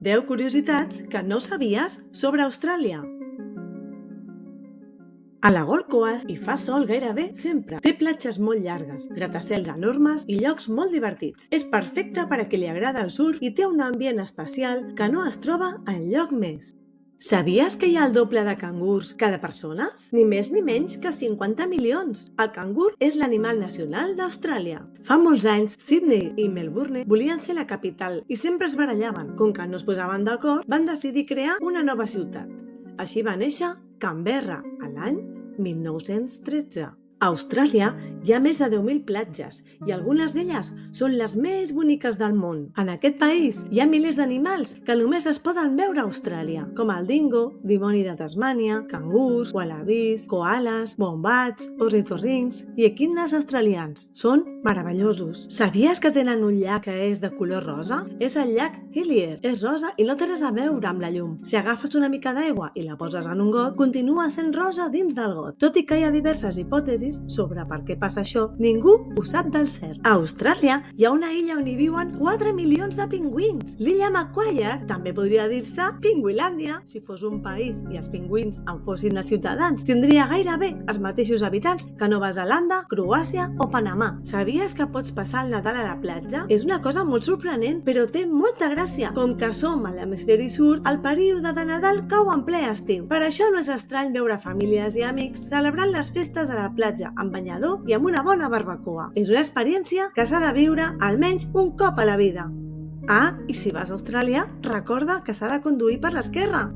10 curiositats que no sabies sobre Austràlia. A la Gold Coast hi fa sol gairebé sempre. Té platges molt llargues, gratacels enormes i llocs molt divertits. És perfecte per a qui li agrada el surf i té un ambient especial que no es troba enlloc més. Sabies que hi ha el doble de cangurs que de persones? Ni més ni menys que 50 milions. El cangur és l'animal nacional d'Austràlia. Fa molts anys, Sydney i Melbourne volien ser la capital i sempre es barallaven. Com que no es posaven d'acord, van decidir crear una nova ciutat. Així va néixer Canberra, a l'any 1913. A Austràlia hi ha més de 10.000 platges i algunes d'elles són les més boniques del món. En aquest país hi ha milers d'animals que només es poden veure a Austràlia, com el dingo, dimoni de Tasmània, cangurs, ualabís, koalas, wombats, ornitorrincs i equidnes australians. Són meravellosos. Sabies que tenen un llac que és de color rosa? És el llac Hillier. És rosa i no té res a veure amb la llum. Si agafes una mica d'aigua i la poses en un got, continua sent rosa dins del got. Tot i que hi ha diverses hipòtesis sobre per què passa això, ningú ho sap del cert. A Austràlia hi ha una illa on hi viuen 4 milions de pingüins. L'illa Macquarie també podria dir-se Pingüilàndia. Si fos un país i els pingüins en fossin els ciutadans, tindria gairebé els mateixos habitants que Nova Zelanda, Croàcia o Panamà. Sabies que pots passar el Nadal a la platja? És una cosa molt sorprenent, però té molta gràcia. Com que som a l'hemisferi sud, el període de Nadal cau en ple estiu. Per això no és estrany veure famílies i amics celebrant les festes a la platja amb banyador i amb una bona barbacoa. És una experiència que s'ha de viure almenys un cop a la vida. Ah, i si vas a Austràlia, recorda que s'ha de conduir per l'esquerra.